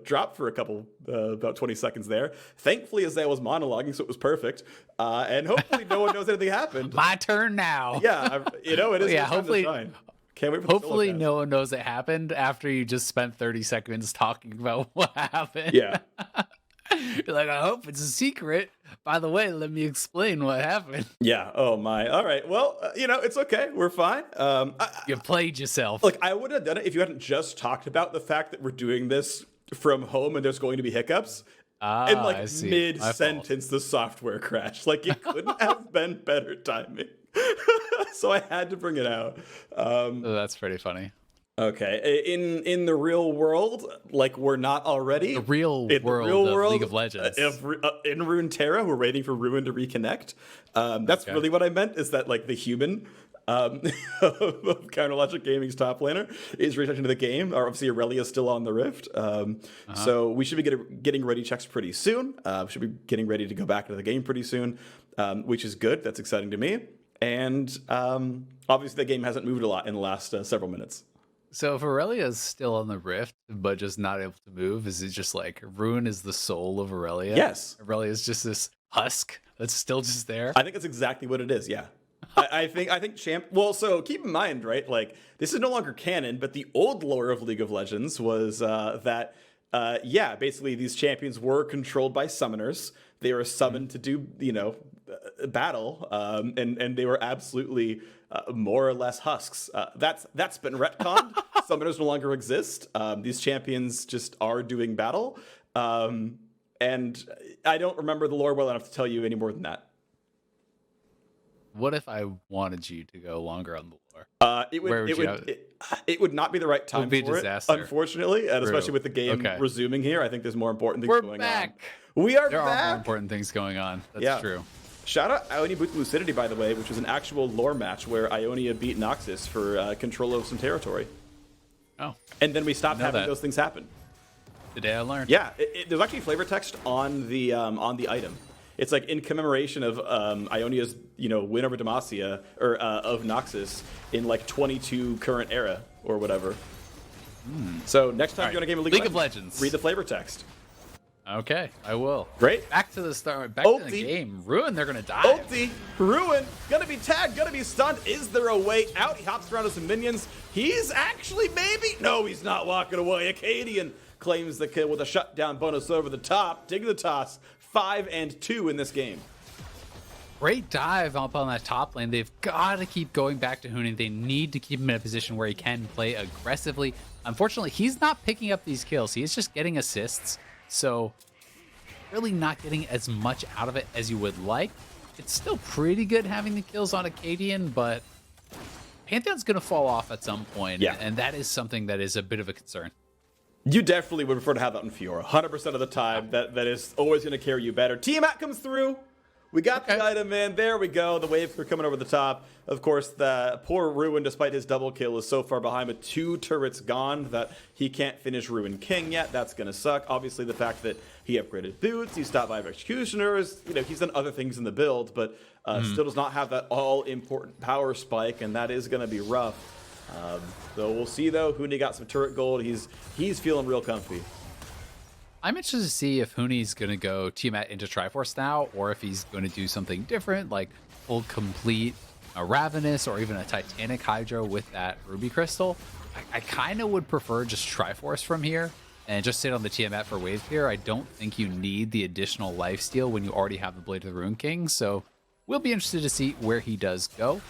dropped for a couple about 20 seconds there. Thankfully Isaiah was monologuing, so it was perfect, and hopefully no one knows anything happened. My turn now. Yeah, it is. Yeah, hopefully can't wait for hopefully no one knows it happened after you just spent 30 seconds talking about what happened. Yeah. You're like, I hope it's a secret. By the way, let me explain what happened. Yeah. Oh my. All right. Well, it's okay. We're fine. You played yourself. Look, I would have done it if you hadn't just talked about the fact that we're doing this from home and there's going to be hiccups. And like I see. mid-sentence, the software crashed. Like it couldn't have been better timing. So I had to bring it out. That's pretty funny. Okay, in the real world, like we're not already. The real world of League of Legends. In Runeterra, we're waiting for Ruin to reconnect. That's really what I meant, is that like the human of Counterlogic Gaming's top laner is returning to the game. Obviously, Aurelia is still on the Rift. So we should be getting ready checks pretty soon. Should be getting ready to go back into the game pretty soon, which is good. That's exciting to me. And obviously, the game hasn't moved a lot in the last several minutes. So if Aurelia is still on the Rift, but just not able to move, is it just like Ruin is the soul of Aurelia? Yes. Aurelia is just this husk that's still just there? I think that's exactly what it is, yeah. I think Champ... Well, so keep in mind, right, like, this is no longer canon, but the old lore of League of Legends was that, basically these champions were controlled by summoners. They were summoned to do, battle, and they were absolutely more or less husks. That's been retconned. Summoners no longer exist. These champions just are doing battle. And I don't remember the lore well enough to tell you any more than that. What if I wanted you to go longer on the lore? It would not be the right time be for disaster. it, unfortunately, and especially with the game resuming here. I think there's more important things going on. We are there back. There are more important things going on. That's true. Shout out Ionia beat Lucidity, by the way, which was an actual lore match where Ionia beat Noxus for control of some territory. Oh. And then we stopped having those things happen. Today I learned. Yeah, there's actually flavor text on the item. It's like in commemoration of Ionia's win over Demacia or of Noxus in like 22 current era or whatever. So next time you're on a game of League of Legends, read the flavor text. Okay, I will. Great. Back to the start. Back to the game. Ruin, they're gonna die. Ulti, Ruin, gonna be tagged, gonna be stunned. Is there a way out? He hops around with some minions. He's actually maybe. No, he's not walking away. Acadian claims the kill with a shutdown bonus over the top. Dignitas 5 and 2 in this game. Great dive up on that top lane. They've got to keep going back to Huni. They need to keep him in a position where he can play aggressively. Unfortunately, he's not picking up these kills. He is just getting assists. So really not getting as much out of it as you would like. It's still pretty good having the kills on Acadian, but Pantheon's going to fall off at some point. Yeah. And that is something that is a bit of a concern. You definitely would prefer to have that on Fiora. 100% of the time, that is always going to carry you better. Tiamat comes through. We got the item in. There we go. The waves are coming over the top. Of course, the poor Ruin, despite his double kill, is so far behind with 2 turrets gone that he can't finish Ruin King yet. That's going to suck. Obviously, the fact that he upgraded boots, he stopped by Executioners, he's done other things in the build, but still does not have that all-important power spike, and that is going to be rough. So we'll see, though. Huni got some turret gold. He's feeling real comfy. I'm interested to see if Huni's going to go Tiamat into Triforce now, or if he's going to do something different, like full complete a Ravenous or even a Titanic Hydra with that Ruby Crystal. I kind of would prefer just Triforce from here and just sit on the Tiamat for wave clear. I don't think you need the additional lifesteal when you already have the Blade of the Rune King, so we'll be interested to see where he does go.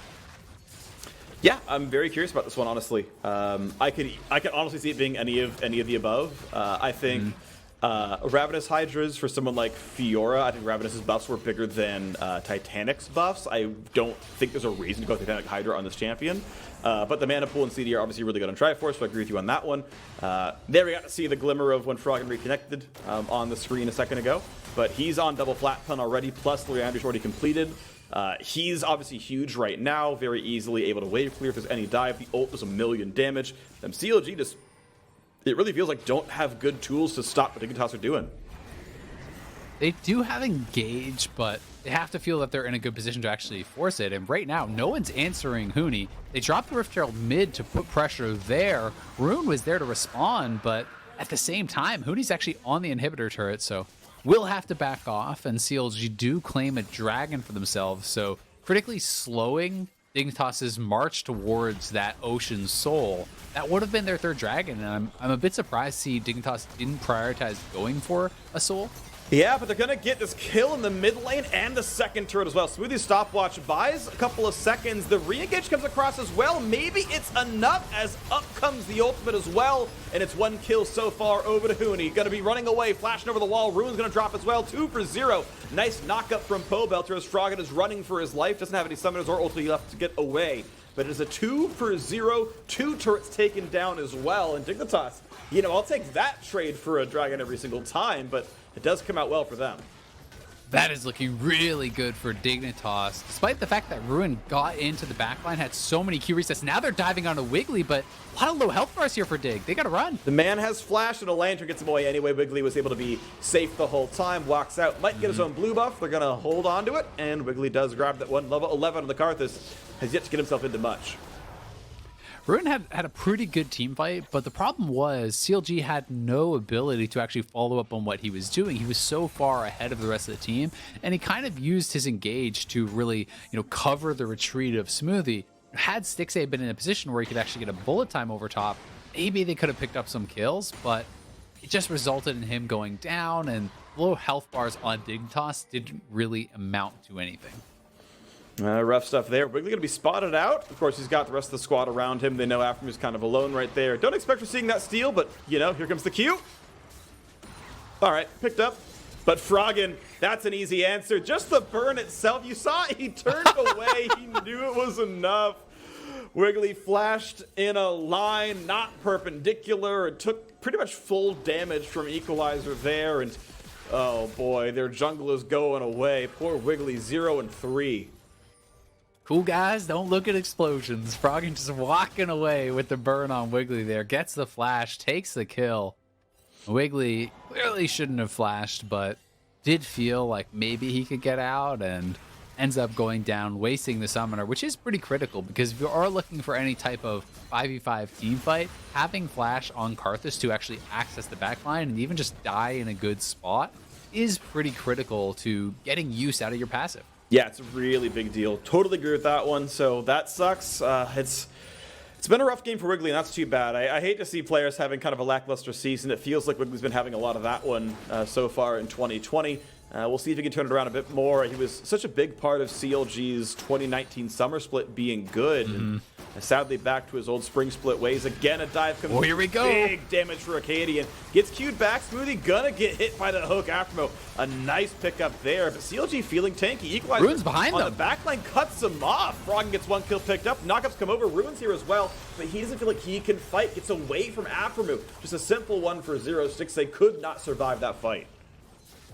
Yeah, I'm very curious about this one, honestly. I could honestly see it being any of the above. I think Ravenous Hydras for someone like Fiora, I think Ravenous' buffs were bigger than Titanic's buffs. I don't think there's a reason to go Titanic Hydra on this champion. But the mana pool and CD are obviously really good on Triforce, so I agree with you on that one. There we got to see the glimmer of when Froggen reconnected on the screen a second ago. But he's on double flat pun already, plus Leander's already completed. He's obviously huge right now, very easily able to wave clear if there's any dive. The ult does 1,000,000 damage. Them CLG just, it really feels like don't have good tools to stop what Dignitas are doing. They do have Engage, but they have to feel that they're in a good position to actually force it. And right now, no one's answering Huni. They dropped the Rift Herald mid to put pressure there. Rune was there to respond, but at the same time, Huni's actually on the inhibitor turret, so will have to back off, and CLG do claim a dragon for themselves, so critically slowing Dignitas' march towards that Ocean Soul. That would have been their third dragon, and I'm a bit surprised to see Dignitas didn't prioritize going for a soul. Yeah, but they're going to get this kill in the mid lane and the second turret as well. Smoothie's stopwatch buys a couple of seconds. The re-engage comes across as well. Maybe it's enough as up comes the ultimate as well. And it's 1 kill so far over to Huni. Going to be running away, flashing over the wall. Ruin's going to drop as well. 2 for 0. Nice knock-up from Pobelter as Froggen is running for his life. Doesn't have any summoners or ulti left to get away. But it is a 2 for 0. 2 turrets taken down as well. And Dignitas, you know, I'll take that trade for a dragon every single time, but it does come out well for them. That is looking really good for Dignitas. Despite the fact that Ruin got into the backline, had so many Q resets. Now they're diving onto Wiggily, but a lot of low health bars here for Dig. They gotta run. The man has flash and a lantern gets him away anyway. Wiggily was able to be safe the whole time. Walks out, might get his own blue buff. They're gonna hold on to it, and Wiggily does grab that one. Level 11 on the Karthus. Has yet to get himself into much. Ruin had a pretty good team fight, but the problem was CLG had no ability to actually follow up on what he was doing. He was so far ahead of the rest of the team, and he kind of used his engage to really, cover the retreat of Smoothie. Had Stixxay been in a position where he could actually get a bullet time over top, maybe they could have picked up some kills, but it just resulted in him going down, and low health bars on Dignitas didn't really amount to anything. Rough stuff there. Wiggily going to be spotted out. Of course, he's got the rest of the squad around him. They know Aphromoo kind of alone right there. Don't expect for seeing that steal, but, here comes the Q. All right, picked up. But Froggen, that's an easy answer. Just the burn itself. You saw it. He turned away. He knew it was enough. Wiggily flashed in a line, not perpendicular, and took pretty much full damage from Equalizer there. And, oh, boy, their jungle is going away. Poor Wiggily, 0 and 3. Cool guys, don't look at explosions. Froggen just walking away with the burn on Wiggily there. Gets the flash, takes the kill. Wiggily clearly shouldn't have flashed, but did feel like maybe he could get out and ends up going down, wasting the summoner, which is pretty critical because if you are looking for any type of 5v5 team fight, having flash on Karthus to actually access the backline and even just die in a good spot is pretty critical to getting use out of your passive. Yeah, it's a really big deal. Totally agree with that one. So that sucks. It's been a rough game for Wiggily, and that's too bad. I hate to see players having kind of a lackluster season. It feels like Wiggly's been having a lot of that one so far in 2020. We'll see if he can turn it around a bit more. He was such a big part of CLG's 2019 summer split being good. And sadly, back to his old spring split ways. Again, a dive comes. Oh, here we go. Big damage for Acadian. Gets queued back. Smoothie gonna get hit by the hook. Aphromoo, a nice pickup there. But CLG feeling tanky. Equalizer Ruin's behind on them. the backline cuts him off. Froggen gets 1 kill picked up. Knockups come over. Ruin's here as well. But he doesn't feel like he can fight. Gets away from Aphromoo. Just a simple 1 for 0. Stixxay could not survive that fight.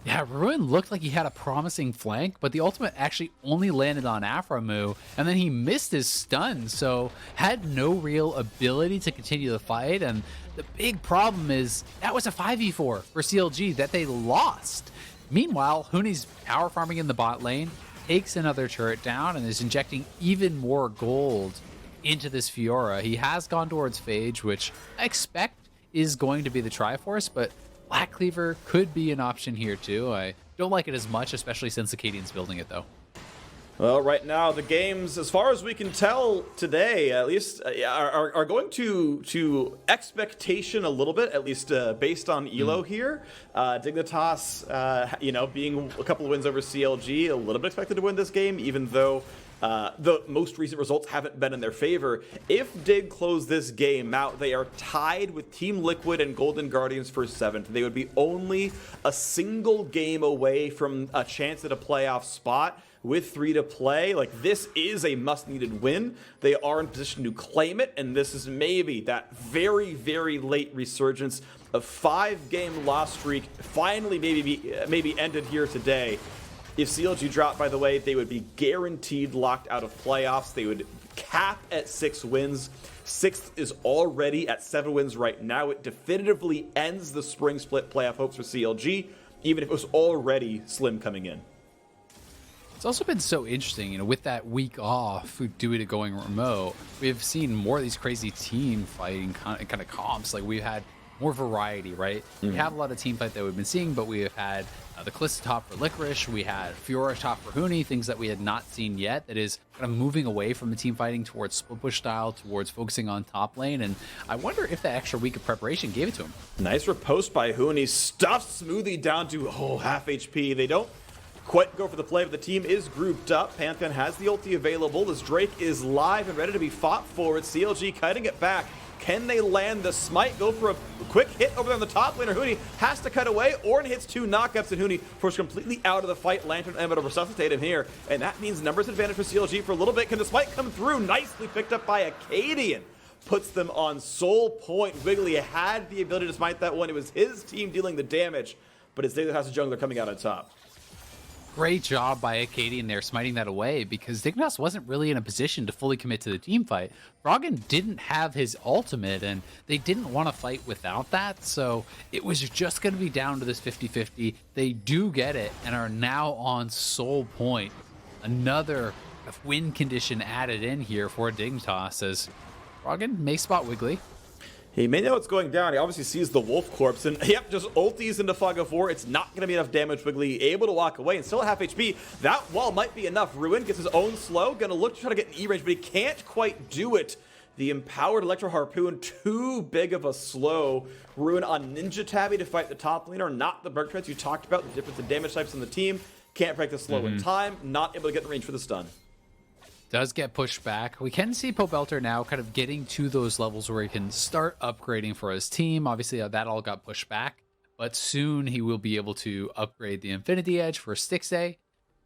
Yeah, Ruin looked like he had a promising flank, but the ultimate actually only landed on Aphromoo, and then he missed his stun, so had no real ability to continue the fight, and the big problem is that was a 5v4 for CLG that they lost. Meanwhile, Huni's power farming in the bot lane, takes another turret down, and is injecting even more gold into this Fiora. He has gone towards Phage, which I expect is going to be the Triforce, but Black Cleaver could be an option here too. I don't like it as much, especially since Acadian's building it though. Well, right now the games, as far as we can tell today, at least, are going to expectation a little bit, at least based on Elo here. Dignitas, being a couple of wins over CLG, a little bit expected to win this game, even though the most recent results haven't been in their favor. If Dig close this game out, they are tied with Team Liquid and Golden Guardians for 7th. They would be only a single game away from a chance at a playoff spot with 3 to play. Like, this is a must-needed win. They are in position to claim it, and this is maybe that very, very late resurgence of 5-game loss streak finally maybe ended here today. If CLG dropped, by the way, they would be guaranteed locked out of playoffs. They would cap at 6 wins. 6th is already at 7 wins right now. It definitively ends the spring split playoff hopes for CLG, even if it was already slim coming in. It's also been so interesting, with that week off due to going remote, we've seen more of these crazy team fighting kind of comps. Like we've had more variety, right? We have a lot of team fight that we've been seeing, but we have had the Calista top for Licorice, we had Fiora top for Huni, things that we had not seen yet that is kind of moving away from the team fighting towards split push style, towards focusing on top lane, and I wonder if that extra week of preparation gave it to him. Nice riposte by Huni, stuffs Smoothie down to half HP. They don't quite go for the play, but the team is grouped up. Pantheon has the ulti available. This Drake is live and ready to be fought for. It's CLG cutting it back. Can they land the smite? Go for a quick hit over there on the top laner. Huni has to cut away. Ornn hits 2 knockups, and Huni forced completely out of the fight. Lantern able to resuscitate him here, and that means numbers advantage for CLG for a little bit. Can the smite come through? Nicely picked up by Acadian. Puts them on soul point. Wiggily had the ability to smite that one. It was his team dealing the damage, but it's Dignitas and Jungler coming out on top. Great job by Acadian there, smiting that away, because Dignitas wasn't really in a position to fully commit to the team fight. Froggen didn't have his ultimate, and they didn't want to fight without that, so it was just going to be down to this 50-50. They do get it, and are now on soul point. Another win condition added in here for Dignitas, as Froggen may spot Wiggily. He may know what's going down. He obviously sees the wolf corpse, and yep, just ulties into Fog of War. It's not going to be enough damage. Wiggily able to walk away and still at half HP. That wall might be enough. Ruin gets his own slow. Going to look to try to get an E-range, but he can't quite do it. The empowered Electro Harpoon, too big of a slow. Ruin on Ninja Tabby to fight the top laner, not the Berg Treads you talked about. The difference in damage types on the team. Can't break the slow in time. Not able to get in range for the stun. Does get pushed back. We can see Pobelter now kind of getting to those levels where he can start upgrading for his team. Obviously, that all got pushed back, but soon he will be able to upgrade the Infinity Edge for Stixay.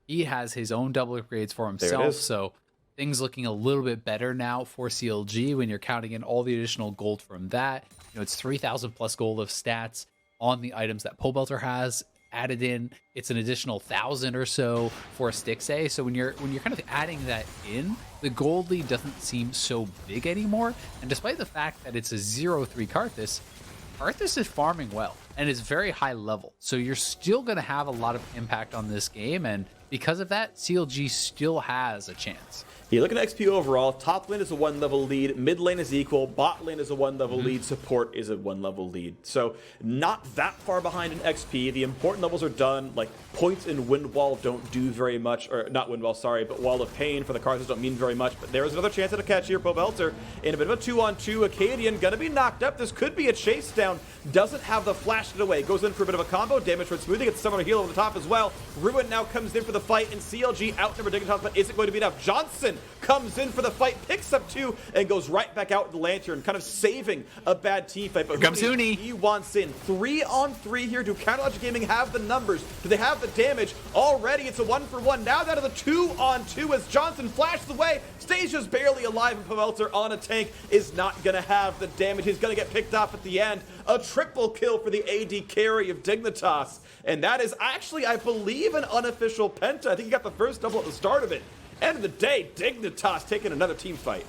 He has his own double upgrades for himself, so things looking a little bit better now for CLG when you're counting in all the additional gold from that. You know, it's 3,000 plus gold of stats on the items that Pobelter has. Added in, it's an additional 1,000 or so for Stixay. So when you're kind of adding that in, the gold lead doesn't seem so big anymore. And despite the fact that it's a 0-3 Karthus is farming well and is very high level. So you're still going to have a lot of impact on this game, and because of that, CLG still has a chance. Yeah, looking at XP overall, top lane is a 1-level lead, mid lane is equal, bot lane is a 1-level lead, support is a 1-level lead. So not that far behind in XP. The important levels are done, like points in Wind Wall don't do very much, or not Wind Wall, sorry, but Wall of Pain for the Karthus don't mean very much. But there's another chance at a catch here. Pobelter in a bit of a 2-on-2. Acadian gonna be knocked up. This could be a chase down. Doesn't have the flash it away. Goes in for a bit of a combo. Damage for Smoothie. Gets someone to heal over the top as well. Ruin now comes in for the fight, and CLG outnumber Dignitas, but is it going to be enough? Johnsun comes in for the fight, picks up 2, and goes right back out with the Lantern, kind of saving a bad team fight. But comes Huni. He wants in. 3-on-3 here. Do Counterlogic Gaming have the numbers? Do they have the damage? Already it's a 1-for-1. Now down to the 2-on-2 as Johnsun flashes away. Stasia's barely alive, and Pobelter on a tank is not going to have the damage. He's going to get picked off at the end. A triple kill for the AD carry of Dignitas. And that is actually, I believe, an unofficial penta. I think he got the first double at the start of it. End of the day, Dignitas taking another team fight.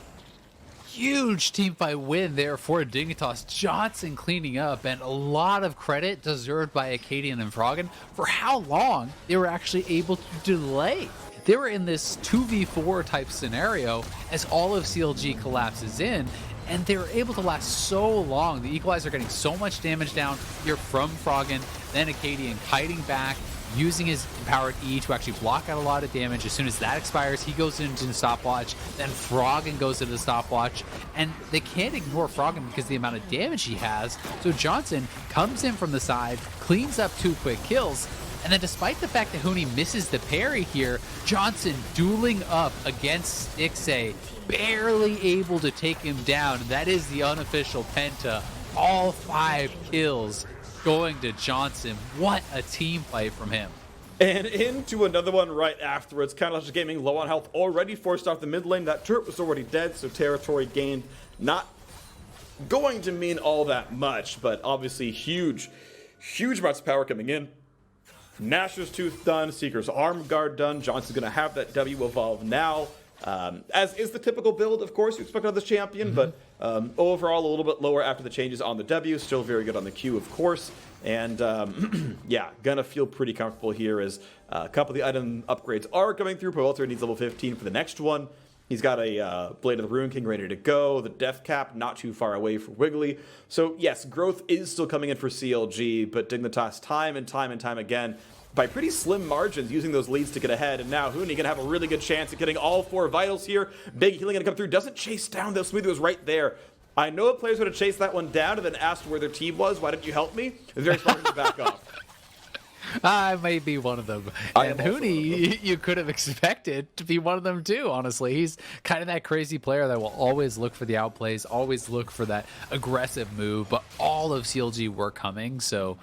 Huge team fight win there for Dignitas. Johnsun cleaning up, and a lot of credit deserved by Acadian and Froggen for how long they were actually able to delay. They were in this 2v4 type scenario as all of CLG collapses in, and they were able to last so long. The Equalizer getting so much damage down here from Froggen, then Acadian kiting back, using his empowered E to actually block out a lot of damage. As soon as that expires, he goes into the stopwatch, then Froggen goes into the stopwatch, and they can't ignore Froggen because of the amount of damage he has. So Johnsun comes in from the side, cleans up 2 quick kills, and then despite the fact that Huni misses the parry here, Johnsun dueling up against Stixay, barely able to take him down. That is the unofficial penta. All 5 kills going to Johnsun. What a team fight from him. And into another one right afterwards. Counterlogic Gaming low on health, already forced off the mid lane. That turret was already dead, so territory gained not going to mean all that much, but obviously huge amounts of power coming in. Nashor's Tooth done, Seeker's Arm Guard done. Johnson's going to have that W evolve now. As is the typical build, of course, you expect out of this champion, but overall a little bit lower after the changes on the W. Still very good on the Q, of course. And yeah, gonna feel pretty comfortable here as a couple of the item upgrades are coming through. Pobelter needs level 15 for the next one. He's got a Blade of the Ruin King ready to go. The Death Cap not too far away for Wiggily. So yes, growth is still coming in for CLG, but Dignitas time and time again, by pretty slim margins, using those leads to get ahead. And now Huni gonna have a really good chance at getting all 4 vitals here. Big healing gonna come through. Doesn't chase down though. Smoothie was right there. I know players would have chased that one down and then asked where their team was. Why didn't you help me? It's very smart to back off. I may be one of them. And Huni, you could have expected to be one of them too, honestly. He's kind of that crazy player that will always look for the outplays, always look for that aggressive move, but all of CLG were coming, so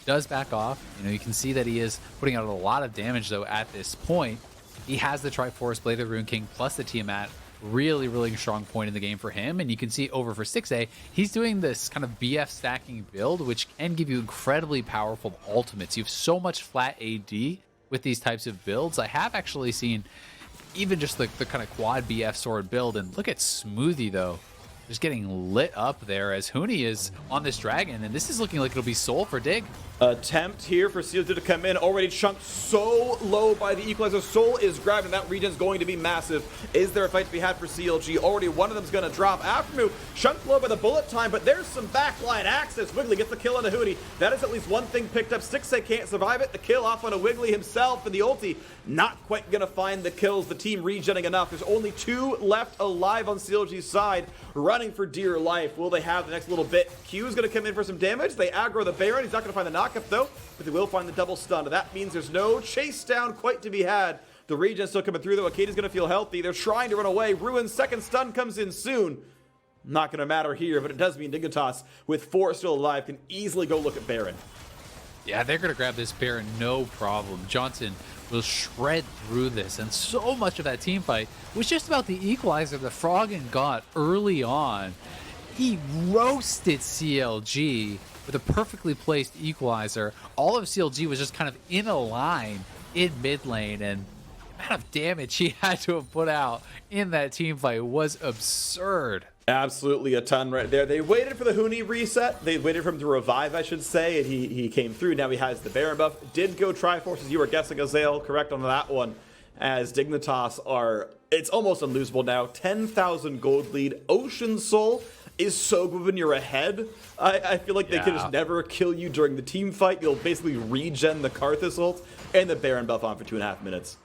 does back off. You know, you can see that he is putting out a lot of damage though at this point. He has the Triforce, Blade of the Rune King, plus the Tiamat. Really strong point in the game for him, and you can see over for 6A, he's doing this kind of BF stacking build, which can give you incredibly powerful ultimates. You have so much flat AD with these types of builds. I have actually seen even just the kind of quad BF sword build, and look at Smoothie though, just getting lit up there as Huni is on this dragon, and this is looking like it'll be Soul for Dig. Attempt here for CLG to come in, already chunked so low by the Equalizer. Soul is grabbed, and that regen is going to be massive. Is there a fight to be had for CLG? Already one of them's going to drop. Aphromoo chunked low by the bullet time, but there's some backline access. Wiggily gets the kill on a Huni. That is at least one thing picked up. 6A can't survive it. The kill off on a Wiggily himself, and the ulti not quite going to find the kills. The team regenning enough. There's only 2 left alive on CLG's side, running for dear life. Will they have the next little bit? Q is going to come in for some damage. They aggro the Baron. He's not going to find the knockup though, but they will find the double stun. That means there's no chase down quite to be had. The regen still coming through though. Akadi's going to feel healthy. They're trying to run away. Ruin's second stun comes in soon. Not going to matter here, but it does mean Dignitas, with 4 still alive, can easily go look at Baron. Yeah, they're going to grab this Baron, no problem. Johnsun will shred through this, and so much of that team fight was just about the equalizer that Froggen got early on. He roasted CLG with a perfectly placed equalizer. All of CLG was just kind of in a line in mid lane, and the amount of damage he had to have put out in that team fight was absurd. Absolutely a ton right there. They waited for the Huni reset. They waited for him to revive, I should say, and he came through. Now he has the Baron buff. Did go Triforce, as you were guessing, Azale. Correct on that one. As Dignitas are, it's almost unlosable now. 10,000 gold lead. Ocean Soul is so good when you're ahead. I feel like they could just never kill you during the team fight. You'll basically regen the Karthus ult and the Baron buff on for 2.5 minutes.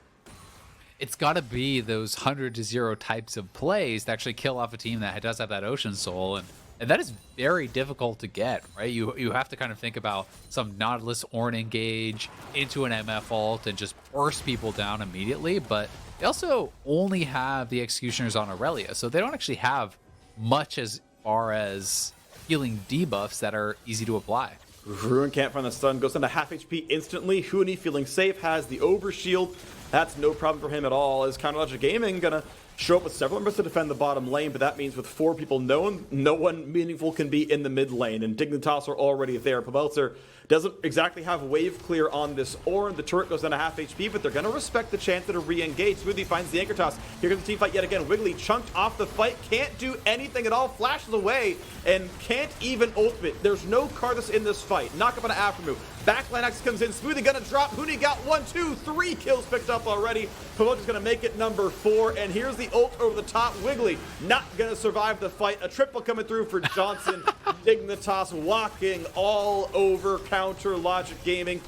It's got to be those 100-0 types of plays to actually kill off a team that does have that Ocean Soul, and that is very difficult to get, right? You have to kind of think about some Nautilus Ornn engage into an MF ult and just burst people down immediately, but they also only have the Executioners on Aurelia, so they don't actually have much as far as healing debuffs that are easy to apply. Ruin can't find the stun, goes down to half HP instantly. Huni feeling safe, has the overshield. That's no problem for him at all. Is Counterlogic Gaming gonna show up with several members to defend the bottom lane, but that means with 4 people known, no one meaningful can be in the mid lane, and Dignitas are already there. Pobelter doesn't exactly have wave clear on this Ornn. The turret goes down to half HP, but they're going to respect the chance to re-engage. Smoothie finds the anchor toss. Here comes the team fight yet again. Wiggily chunked off the fight, can't do anything at all, flashes away, and can't even ultimate. There's no Karthus in this fight. Knock up on an Aphromoo. Backline X comes in. Smoothie gonna drop. Huni got 1, 2, 3 kills picked up already. Pobelter's gonna make it number 4, and here's the ult over the top. Wiggily not gonna survive the fight. A triple coming through for Johnsun. Dignitas walking all over Counter Logic Gaming.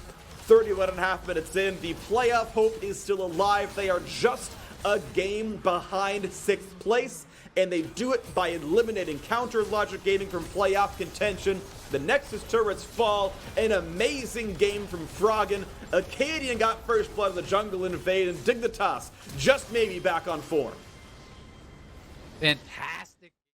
31.5 minutes in. The playoff hope is still alive. They are just a game behind 6th place, and they do it by eliminating Counter Logic Gaming from playoff contention. The Nexus turrets fall. An amazing game from Froggen. Acadian got first blood in the jungle invade, and Dignitas just maybe back on form. Fantastic.